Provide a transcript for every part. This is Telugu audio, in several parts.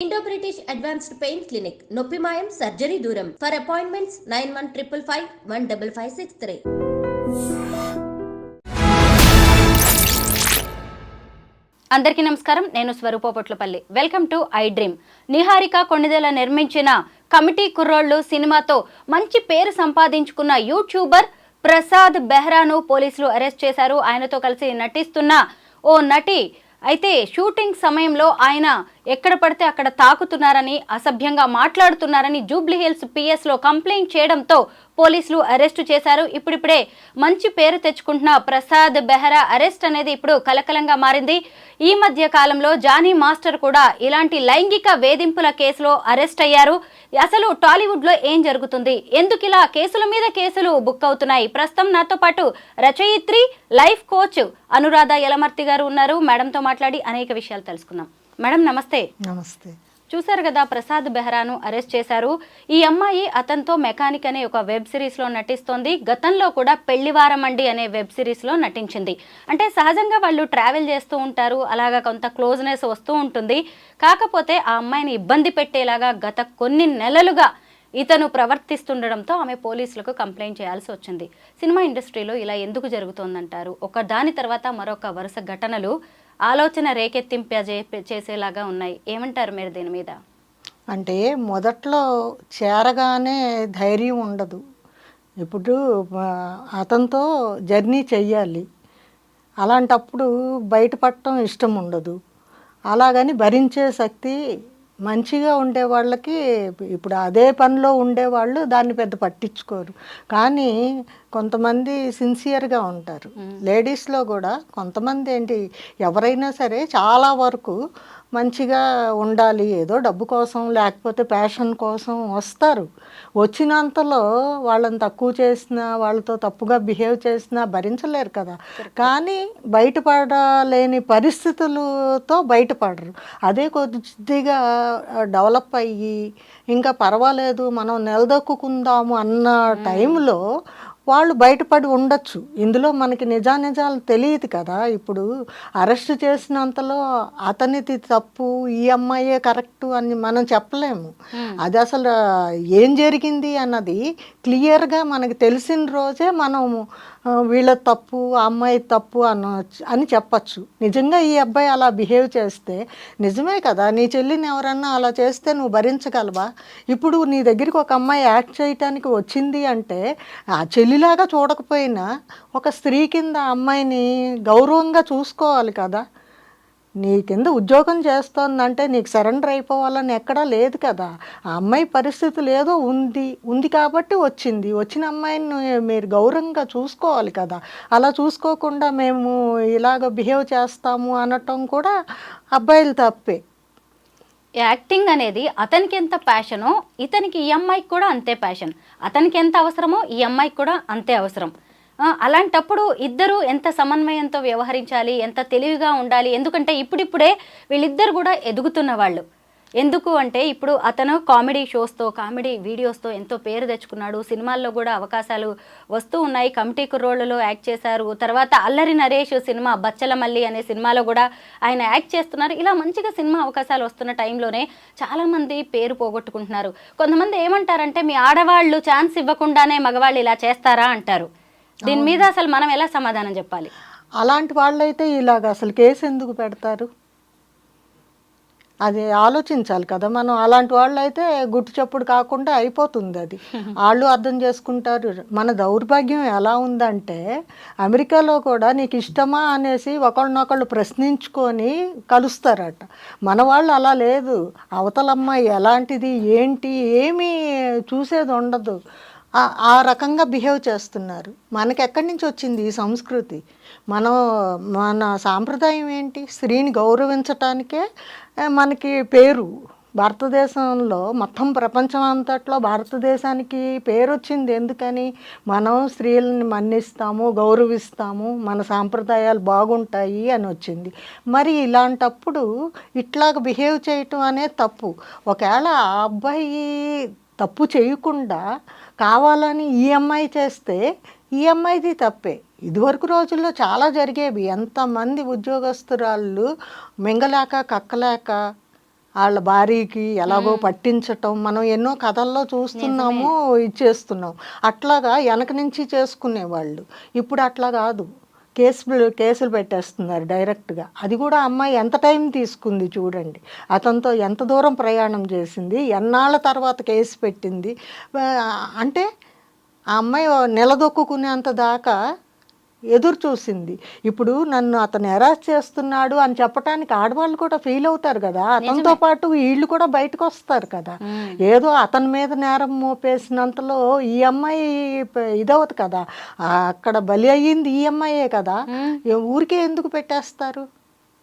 Indo British advanced pain clinic నొప్పి మాయం సర్జరీ దూరం ఫర్ అపాయింట్మెంట్స్ 9155515563. అందరికీ నమస్కారం. నేను Swaroopa Potlapalli. Welcome to I dream. Niharika Konidela నిర్మించిన కమిటీ కుర్రోళ్ళు సినిమాతో మంచి పేరు సంపాదించుకున్న యూట్యూబర్ ప్రసాద్ బెహ్రాను పోలీసులు అరెస్ట్ చేశారు. ఆయనతో కలిసి నటిస్తున్న ఓ నటి అయితే షూటింగ్ సమయంలో ఆయన ఎక్కడ పడితే అక్కడ తాకుతున్నారని, అసభ్యంగా మాట్లాడుతున్నారని జూబ్లీహిల్స్ పిఎస్లో కంప్లైంట్ చేయడంతో పోలీసులు అరెస్టు చేశారు. ఇప్పుడిప్పుడే మంచి పేరు తెచ్చుకుంటున్న ప్రసాద్ బెహ్రా అరెస్ట్ అనేది ఇప్పుడు కలకలంగా మారింది. ఈ మధ్య కాలంలో జానీ మాస్టర్ కూడా ఇలాంటి లైంగిక వేధింపుల కేసులో అరెస్ట్ అయ్యారు. అసలు టాలీవుడ్లో ఏం జరుగుతుంది, ఎందుకు ఇలా కేసుల మీద కేసులు బుక్ అవుతున్నాయి? ప్రస్తుతం నాతో పాటు రచయిత్రి, లైఫ్ కోచ్ అనురాధ యలమర్తి గారు ఉన్నారు. మేడంతో మాట్లాడి అనేక విషయాలు తెలుసుకుందాం. మేడం నమస్తే. నమస్తే. చూసారు కదా, ప్రసాద్ బెహ్రాను అరెస్ట్ చేశారు. ఈ అమ్మాయి అతనితో మెకానిక్ అనే ఒక వెబ్ సిరీస్లో నటిస్తోంది. గతంలో కూడా పెళ్లివారం అండి అనే వెబ్ సిరీస్లో నటించింది. అంటే సహజంగా వాళ్ళు ట్రావెల్ చేస్తూ ఉంటారు, అలాగా కొంత క్లోజ్నెస్ వస్తూ ఉంటుంది. కాకపోతే ఆ అమ్మాయిని ఇబ్బంది పెట్టేలాగా గత కొన్ని నెలలుగా ఇతను ప్రవర్తిస్తుండడంతో ఆమె పోలీసులకు కంప్లైంట్ చేయాల్సి వచ్చింది. సినిమా ఇండస్ట్రీలో ఇలా ఎందుకు జరుగుతోందంటారు? ఒక దాని తర్వాత మరొక వరుస ఘటనలు ఆలోచన చేసేలాగా ఉన్నాయి. ఏమంటారు మీరు దీని మీద? అంటే మొదట్లో చేరగానే ధైర్యం ఉండదు. ఇప్పుడు అతనితో జర్నీ చెయ్యాలి, అలాంటప్పుడు బయటపడటం ఇష్టం ఉండదు. అలాగని భరించే శక్తి మంచిగా ఉండే వాళ్ళకి, ఇప్పుడు అదే పనిలో ఉండేవాళ్ళు దాన్ని పెద్ద పట్టించుకోరు. కానీ కొంతమంది సిన్సియర్గా ఉంటారు. లేడీస్లో కూడా కొంతమంది ఏంటి, ఎవరైనా సరే చాలా వరకు మంచిగా ఉండాలి, ఏదో డబ్బు కోసం లేకపోతే ప్యాషన్ కోసం వస్తారు. వచ్చినంతలో వాళ్ళని తక్కువ చేసినా, వాళ్ళతో తప్పుగా బిహేవ్ చేసినా భరించలేరు కదా. కానీ బయటపడలేని పరిస్థితులతో బయటపడరు. అదే కొద్దిగా డెవలప్ అయ్యి ఇంకా పర్వాలేదు మనం నిలదొక్కుందాము అన్న టైంలో వాళ్ళు బయటపడి ఉండొచ్చు. ఇందులో మనకి నిజాలు తెలియదు కదా. ఇప్పుడు అరెస్ట్ చేసినంతలో అతనిది తప్పు, ఈ అమ్మాయే కరెక్టు అని మనం చెప్పలేము. అది అసలు ఏం జరిగింది అన్నది క్లియర్గా మనకి తెలిసిన రోజే మనం వీళ్ళ తప్పు, ఆ అమ్మాయి తప్పు అని చెప్పచ్చు. నిజంగా ఈ అబ్బాయి అలా బిహేవ్ చేస్తే నిజమే కదా, నీ చెల్లిని ఎవరన్నా అలా చేస్తే నువ్వు భరించగలవా? ఇప్పుడు నీ దగ్గరికి ఒక అమ్మాయి యాక్ట్ చేయటానికి వచ్చింది అంటే ఆ చెల్లిలాగా చూడకపోయినా ఒక స్త్రీ కింద అమ్మాయిని గౌరవంగా చూసుకోవాలి కదా. నీ కింద ఉద్యోగం చేస్తోందంటే నీకు సరెండర్ అయిపోవాలని ఎక్కడా లేదు కదా. ఆ అమ్మాయి పరిస్థితులు ఏదో ఉంది కాబట్టి వచ్చిన అమ్మాయిని మీరు గౌరవంగా చూసుకోవాలి కదా. అలా చూసుకోకుండా మేము ఇలాగ బిహేవ్ చేస్తాము అనటం కూడా అబ్బాయిలు తప్పే. యాక్టింగ్ అనేది అతనికి ఎంత ప్యాషనో ఇతనికి ఈ అమ్మాయికి కూడా అంతే ప్యాషన్. అతనికి ఎంత అవసరమో ఈ అమ్మాయికి కూడా అంతే అవసరం. అలాంటప్పుడు ఇద్దరు ఎంత సమన్వయంతో వ్యవహరించాలి, ఎంత తెలివిగా ఉండాలి. ఎందుకంటే ఇప్పుడిప్పుడే వీళ్ళిద్దరు కూడా ఎదుగుతున్న వాళ్ళు. ఎందుకు అంటే ఇప్పుడు అతను కామెడీ షోస్తో, కామెడీ వీడియోస్తో ఎంతో పేరు తెచ్చుకున్నాడు. సినిమాల్లో కూడా అవకాశాలు వస్తూ ఉన్నాయి. కమిటీ కుర్రోళ్ళలో యాక్ట్ చేశారు. తర్వాత అల్లరి నరేష్ సినిమా బచ్చలమల్లి అనే సినిమాలో కూడా ఆయన యాక్ట్ చేస్తున్నారు. ఇలా మంచిగా సినిమా అవకాశాలు వస్తున్న టైంలోనే చాలామంది పేరు పోగొట్టుకుంటున్నారు. కొంతమంది ఏమంటారంటే, మీ ఆడవాళ్ళు ఛాన్స్ ఇవ్వకుండానే మగవాళ్ళు ఇలా చేస్తారా అంటారు. దీని మీద అసలు మనం ఎలా సమాధానం చెప్పాలి? అలాంటి వాళ్ళైతే ఇలాగ అసలు కేసు ఎందుకు పెడతారు? అది ఆలోచించాలి కదా మనం. అలాంటి వాళ్ళు అయితే గుట్టు చప్పుడు కాకుండా అయిపోతుంది. అది వాళ్ళు అర్థం చేసుకుంటారు. మన దౌర్భాగ్యం ఎలా ఉందంటే, అమెరికాలో కూడా నీకు ఇష్టమా అనేసి ఒకళ్ళనొకళ్ళు ప్రశ్నించుకొని కలుస్తారట. మన వాళ్ళు అలా లేదు. అవతలమ్మాయి ఎలాంటిది ఏంటి ఏమీ చూసేది ఉండదు. ఆ రకంగా బిహేవ్ చేస్తున్నారు. మనకి ఎక్కడి నుంచి వచ్చింది ఈ సంస్కృతి? మన సాంప్రదాయం ఏంటి? స్త్రీని గౌరవించటానికే మనకి పేరు. భారతదేశంలో మొత్తం ప్రపంచం అంతట్లో భారతదేశానికి పేరు వచ్చింది ఎందుకని? మనం స్త్రీలని మన్నిస్తాము, గౌరవిస్తాము, మన సాంప్రదాయాలు బాగుంటాయి అని వచ్చింది. మరి ఇలాంటప్పుడు ఇట్లాగ బిహేవ్ చేయటం అనేది తప్పు. ఒకవేళ ఆ అబ్బాయి తప్పు చేయకుండా కావాలని ఈ అమ్మాయి చేస్తే ఈ అమ్మాయిది తప్పే. ఇదివరకు రోజుల్లో చాలా జరిగేవి. ఎంతమంది ఉద్యోగస్తురాళ్ళు మింగలేక కక్కలేక వాళ్ళ భార్యకి ఎలాగో పట్టించటం మనం ఎన్నో కథల్లో చూస్తున్నాము, ఇచ్చేస్తున్నాం. అట్లాగా వెనక నుంచి చేసుకునేవాళ్ళు. ఇప్పుడు అట్లా కాదు, కేసులు పెట్టేస్తున్నారు డైరెక్ట్గా. అది కూడా అమ్మాయి ఎంత టైం తీసుకుంది చూడండి, అతనితో ఎంత దూరం ప్రయాణం చేసింది, ఎన్నాళ్ళ తర్వాత కేసు పెట్టింది. అంటే ఆ అమ్మాయి నిలదొక్కునేంత దాకా ఎదురు చూసింది. ఇప్పుడు నన్ను అతను హెరాస్ చేస్తున్నాడు అని చెప్పడానికి ఆడవాళ్ళు కూడా ఫీల్ అవుతారు కదా, అతనితో పాటు వీళ్ళు కూడా బయటకు వస్తారు కదా. ఏదో అతని మీద నేరం మోపేసినంతలో ఈ అమ్మాయి ఇదవదు కదా, అక్కడ బలి అయ్యింది ఈ అమ్మాయే కదా. ఊరికే ఎందుకు పెట్టేస్తారు?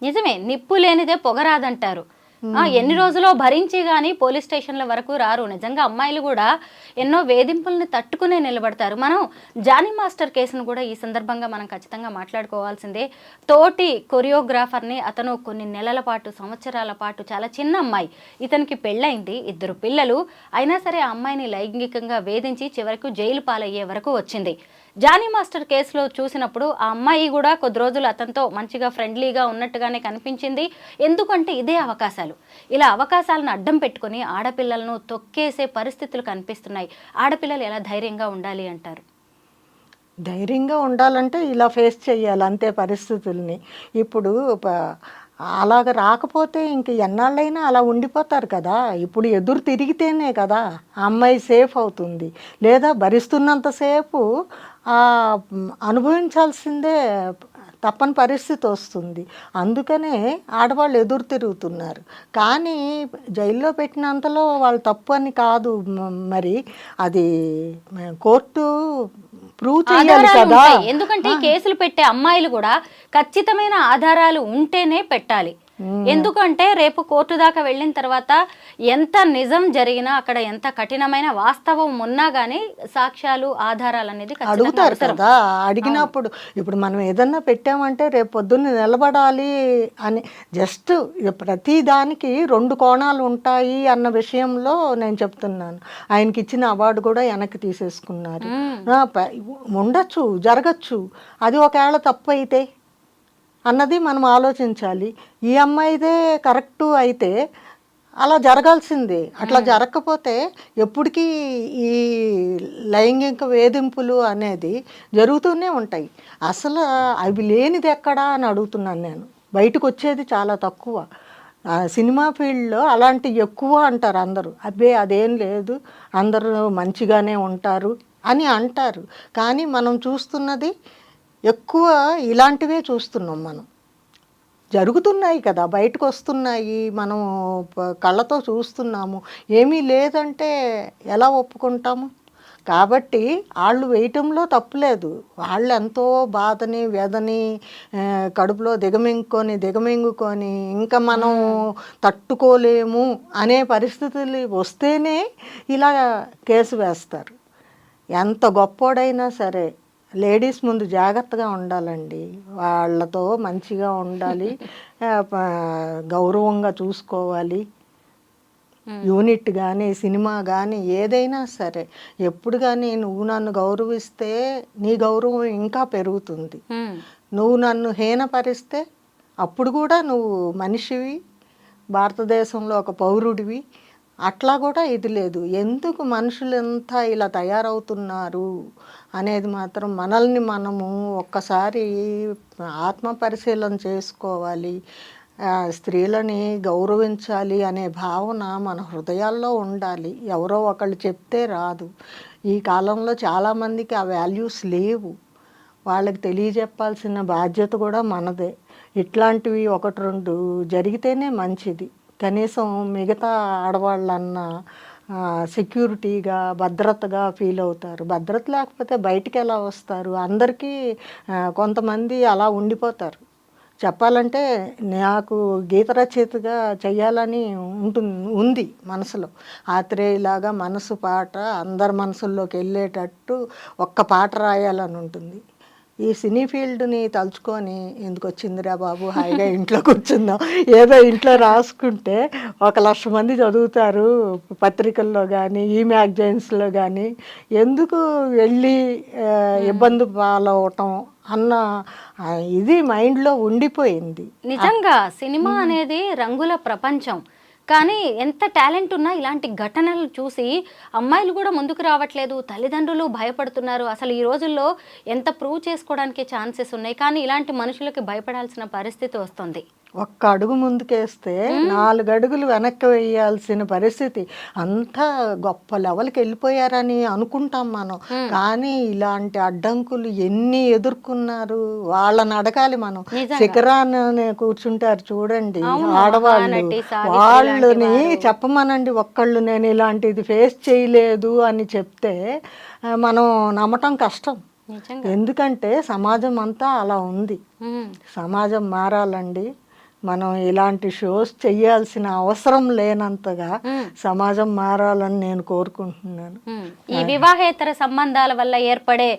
నిజమే, నిప్పు లేనిదే పొగరాదంటారు. ఎన్ని రోజులో భరించి కానీ పోలీస్ స్టేషన్ల వరకు రారు. నిజంగా అమ్మాయిలు కూడా ఎన్నో వేధింపుల్ని తట్టుకునే నిలబడతారు. మనం జానీ మాస్టర్ కేసును కూడా ఈ సందర్భంగా మనం ఖచ్చితంగా మాట్లాడుకోవాల్సిందే. తోటి కొరియోగ్రాఫర్ని అతను కొన్ని నెలల పాటు, సంవత్సరాల పాటు, చాలా చిన్న అమ్మాయి, ఇతనికి పెళ్ళైంది, 2 పిల్లలు, అయినా సరే ఆ అమ్మాయిని లైంగికంగా వేధించి చివరకు జైలు పాలయ్యే వరకు వచ్చింది. జానీ మాస్టర్ కేసులో చూసినప్పుడు ఆ అమ్మాయి కూడా కొద్ది రోజులు అతనితో మంచిగా ఫ్రెండ్లీగా ఉన్నట్టుగానే కనిపించింది. ఎందుకంటే ఇదే అవకాశాలు, ఇలా అవకాశాలను అడ్డం పెట్టుకుని ఆడపిల్లలను తొక్కేసే పరిస్థితులు కనిపిస్తున్నాయి. ఆడపిల్లలు ఎలా ధైర్యంగా ఉండాలి అంటారు? ధైర్యంగా ఉండాలంటే ఇలా ఫేస్ చేయాలి అంతే పరిస్థితుల్ని. ఇప్పుడు అలాగ రాకపోతే ఇంక ఎన్నాళ్ళైనా అలా ఉండిపోతారు కదా. ఇప్పుడు ఎదురు తిరిగితేనే కదా ఆ అమ్మాయి సేఫ్ అవుతుంది. లేదా భరిస్తున్నంతసేపు అనుభవించాల్సిందే తప్పని పరిస్థితి వస్తుంది. అందుకనే ఆడవాళ్ళు ఎదురు తిరుగుతున్నారు. కానీ జైల్లో పెట్టినంతలో వాళ్ళు తప్పు అని కాదు, మరి అది కోర్టు ప్రూవ్ చేయాలి కదా. ఎందుకంటే ఈ కేసులు పెట్టే అమ్మాయిలు కూడా ఖచ్చితమైన ఆధారాలు ఉంటేనే పెట్టాలి. ఎందుకంటే రేపు కోర్టు దాకా వెళ్ళిన తర్వాత ఎంత నిజం జరిగినా, అక్కడ ఎంత కఠినమైన వాస్తవం ఉన్నా గానీ సాక్ష్యాలు, ఆధారాలు అనేది అడుగుతారు కదా. అడిగినప్పుడు ఇప్పుడు మనం ఏదన్నా పెట్టామంటే రేపు పొద్దున్న నిలబడాలి అని, జస్ట్ ప్రతి దానికి 2 కోణాలు ఉంటాయి అన్న విషయంలో నేను చెప్తున్నాను. ఆయనకి ఇచ్చిన అవార్డు కూడా వెనక్కి తీసేసుకున్నారు. ఉండొచ్చు, జరగచ్చు, అది ఒకవేళ తప్పు అయితే అన్నది మనం ఆలోచించాలి. ఈ అమ్మాయిదే కరెక్టు అయితే అలా జరగాల్సిందే. అట్లా జరగకపోతే ఎప్పటికీ ఈ లైంగిక వేధింపులు అనేది జరుగుతూనే ఉంటాయి. అసలు అవి లేనిది ఎక్కడా అని అడుగుతున్నాను నేను. బయటకు వచ్చేది చాలా తక్కువ. సినిమా ఫీల్డ్లో అలాంటివి ఎక్కువ అంటారు అందరూ. అదేం లేదు, అందరూ మంచిగానే ఉంటారు అని అంటారు. కానీ మనం చూస్తున్నది ఎక్కువ ఇలాంటివే చూస్తున్నాం. మనం జరుగుతున్నాయి కదా, బయటకు వస్తున్నాయి, మనం కళ్ళతో చూస్తున్నాము. ఏమీ లేదంటే ఎలా ఒప్పుకుంటాము? కాబట్టి వాళ్ళు వేయటంలో తప్పులేదు. వాళ్ళు ఎంతో బాధని, వ్యధని కడుపులో దిగమింగుకొని ఇంకా మనం తట్టుకోలేము అనే పరిస్థితులు వస్తేనే ఇలా కేసు వేస్తారు. ఎంత గొప్పోడైనా సరే లేడీస్ ముందు జాగ్రత్తగా ఉండాలండి. వాళ్ళతో మంచిగా ఉండాలి, గౌరవంగా చూసుకోవాలి. యూనిట్ కానీ, సినిమా కానీ, ఏదైనా సరే ఎప్పుడు కానీ నువ్వు నన్ను గౌరవిస్తే నీ గౌరవం ఇంకా పెరుగుతుంది. నువ్వు నన్ను హీనపరిస్తే అప్పుడు కూడా నువ్వు మనిషివి, భారతదేశంలో ఒక పౌరుడివి. అట్లా కూడా ఇది లేదు. ఎందుకు మనుషులంతా ఇలా తయారవుతున్నారు అనేది మాత్రం మనల్ని మనము ఒక్కసారి ఆత్మ పరిశీలన చేసుకోవాలి. స్త్రీలని గౌరవించాలి అనే భావన మన హృదయాల్లో ఉండాలి. ఎవరో ఒకళ్ళు చెప్తే రాదు. ఈ కాలంలో చాలామందికి ఆ వాల్యూస్ లేవు. వాళ్ళకి తెలియజెప్పాల్సిన బాధ్యత కూడా మనదే. ఇట్లాంటివి 1-2 జరిగితేనే మంచిది. కనీసం మిగతా ఆడవాళ్ళన్న సెక్యూరిటీగా, భద్రతగా ఫీల్ అవుతారు. భద్రత లేకపోతే బయటికి ఎలా వస్తారు? అందరికీ కొంతమంది అలా ఉండిపోతారు. చెప్పాలంటే నాకు గీత రచయితగా చెయ్యాలని ఉంది మనసులో. ఆత్రేయలాగా మనసు పాట అందరి మనసుల్లోకి వెళ్ళేటట్టు ఒక్క పాట రాయాలని ఉంటుంది. ఈ సినీ ఫీల్డ్ని తలుచుకొని ఎందుకు వచ్చిందిరా బాబు, హాయిగా ఇంట్లో కూర్చుందాం, ఏదో ఇంట్లో రాసుకుంటే 1,00,000 మంది చదువుతారు పత్రికల్లో కానీ, ఈ మ్యాగజైన్స్లో కానీ, ఎందుకు వెళ్ళి ఇబ్బంది పాలవటం అన్న ఇది మైండ్లో ఉండిపోయింది. నిజంగా సినిమా అనేది రంగుల ప్రపంచం. కానీ ఎంత టాలెంట్ ఉన్నా ఇలాంటి ఘటనలు చూసి అమ్మాయిలు కూడా ముందుకు రావట్లేదు, తల్లిదండ్రులు భయపడుతున్నారు. అసలు ఈ రోజుల్లో ఎంత ప్రూవ్ చేసుకోవడానికి ఛాన్సెస్ ఉన్నాయి, కానీ ఇలాంటి మనుషులకి భయపడాల్సిన పరిస్థితి వస్తుంది. ఒక్క అడుగు ముందుకేస్తే 4 అడుగులు వెనక్కి వేయాల్సిన పరిస్థితి. అంతా గొప్ప లెవెల్కి వెళ్ళిపోయారని అనుకుంటాం మనం, కానీ ఇలాంటి అడ్డంకులు ఎన్ని ఎదుర్కొన్నారు వాళ్ళని అడగాలి మనం. శిఖరాన్ని కూర్చుంటారు చూడండి ఆడవాళ్ళు, వాళ్ళని చెప్పమనండి ఒక్కళ్ళు నేను ఇలాంటిది ఫేస్ చేయలేదు అని చెప్తే మనం నమ్మటం కష్టం. ఎందుకంటే సమాజం అంతా అలా ఉంది. సమాజం మారాలండి. మనం ఇలాంటి షోస్ చేయాల్సిన అవసరం లేనంతగా సమాజం మారాలని నేను కోరుకుంటున్నాను. ఈ వివాహేతర సంబంధాల వల్ల ఏర్పడే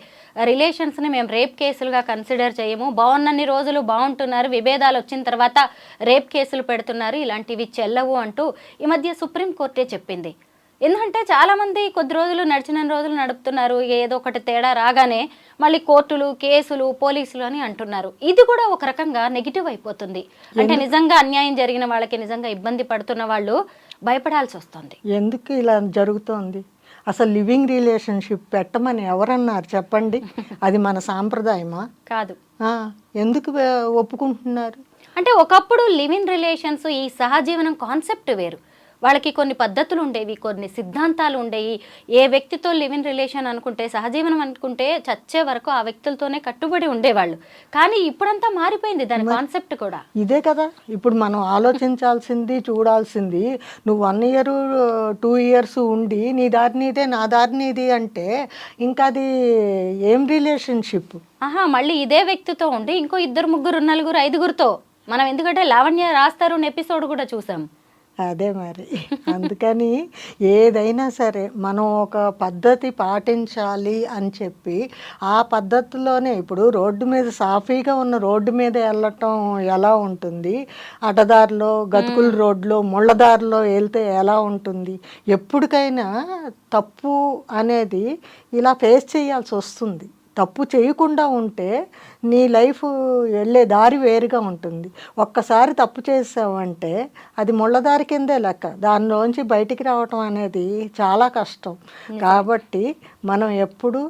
రిలేషన్స్ ని మేము రేప్ కేసులుగా కన్సిడర్ చేయము. బాగున్నన్ని రోజులు బాగుంటున్నారు, విభేదాలు వచ్చిన తర్వాత రేప్ కేసులు పెడుతున్నారు, ఇలాంటివి చెల్లవు అంటూ ఈ మధ్య సుప్రీంకోర్టే చెప్పింది. ఎందుకంటే చాలామంది కొద్ది రోజులు నడిచిన రోజులు నడుపుతున్నారు, ఏదో ఒకటి తేడా రాగానే మళ్ళీ కోర్టులు, కేసులు, పోలీసులు అని అంటున్నారు. ఇది కూడా ఒక రకంగా నెగిటివ్ అయిపోతుంది. అంటే నిజంగా అన్యాయం జరిగిన వాళ్ళకి, నిజంగా ఇబ్బంది పడుతున్న వాళ్ళు భయపడాల్సి వస్తుంది. ఎందుకు ఇలా జరుగుతోంది? అసలు లివింగ్ రిలేషన్షిప్ పెట్టమని ఎవరన్నారు చెప్పండి? అది మన సాంప్రదాయమా? కాదు. ఎందుకు ఒప్పుకుంటున్నారు? అంటే ఒకప్పుడు లివింగ్ రిలేషన్స్, ఈ సహజీవనం కాన్సెప్ట్ వేరు. వాళ్ళకి కొన్ని పద్ధతులు ఉండేవి, కొన్ని సిద్ధాంతాలు ఉండేవి. ఏ వ్యక్తితో లివ్ ఇన్ రిలేషన్ అనుకుంటే, సహజీవనం అనుకుంటే చచ్చే వరకు ఆ వ్యక్తులతోనే కట్టుబడి ఉండేవాళ్ళు. కానీ ఇప్పుడంతా మారిపోయింది దాని కాన్సెప్ట్ కూడా. ఇదే కదా ఇప్పుడు మనం ఆలోచించాల్సింది, చూడాల్సింది. నువ్వు 1 year 2 years ఉండి నీ దారి నీదే నా దారి నీది అంటే ఇంకా అది ఏం రిలేషన్షిప్? మళ్ళీ ఇదే వ్యక్తితో ఉండి ఇంకో 2 3 4 5గురితో మనం, ఎందుకంటే లావణ్య రాస్తారు ఎపిసోడ్ కూడా చూసాం. అదే మరి. అందుకని ఏదైనా సరే మనం ఒక పద్ధతి పాటించాలి అని చెప్పి ఆ పద్ధతిలోనే, ఇప్పుడు రోడ్డు మీద సాఫీగా ఉన్న రోడ్డు మీద వెళ్ళటం ఎలా ఉంటుంది, అడ్డదారిలో గతుకుల రోడ్లో ముళ్ళదారిలో వెళ్తే ఎలా ఉంటుంది? ఎప్పటికైనా తప్పు అనేది ఇలా ఫేస్ చేయాల్సి వస్తుంది. తప్పు చేయకుండా ఉంటే నీ లైఫ్ వెళ్ళే దారి వేరుగా ఉంటుంది. ఒక్కసారి తప్పు చేసావంటే అది ముళ్ళదారి కిందే లెక్క. దానిలోంచి బయటికి రావటం అనేది చాలా కష్టం. కాబట్టి మనం ఎప్పుడు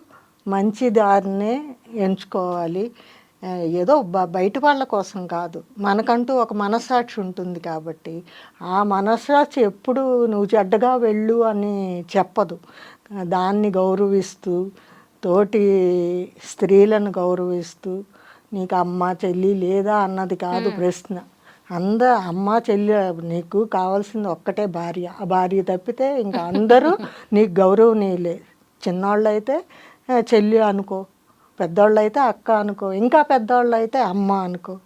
మంచి దారినే ఎంచుకోవాలి. ఏదో బయట వాళ్ళ కోసం కాదు, మనకంటూ ఒక మనస్సాక్షి ఉంటుంది. కాబట్టి ఆ మనస్సాక్షి ఎప్పుడు నువ్వు చెడ్డగా వెళ్ళు అని చెప్పదు. దాన్ని గౌరవిస్తూ, తోటి స్త్రీలను గౌరవిస్తూ, నీకు అమ్మ చెల్లి లేదా అన్నది కాదు ప్రశ్న. అమ్మ చెల్లి, నీకు కావాల్సింది ఒక్కటే భార్య. ఆ భార్య తప్పితే ఇంకా అందరూ నీకు గౌరవనీయులే. చిన్నోళ్ళు అయితే చెల్లి అనుకో, పెద్దోళ్ళు అయితే అక్క అనుకో, ఇంకా పెద్దోళ్ళు అయితే అమ్మ అనుకో.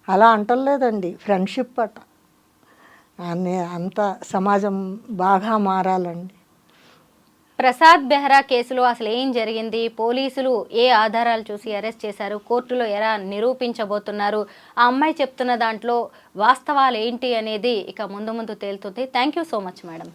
అలా అంటలేదండి, ఫ్రెండ్షిప్ అట. అంత సమాజం బాగా మారాలండి. ప్రసాద్ బెహ్రా కేసులో అసలు ఏం జరిగింది, పోలీసులు ఏ ఆధారాలు చూసి అరెస్ట్ చేశారు, కోర్టులో ఎలా నిరూపించబోతున్నారు, ఆ అమ్మాయి చెప్తున్న దాంట్లో వాస్తవాలు ఏంటి అనేది ఇక ముందు ముందు తేలుతుంది. Thank you so much madam.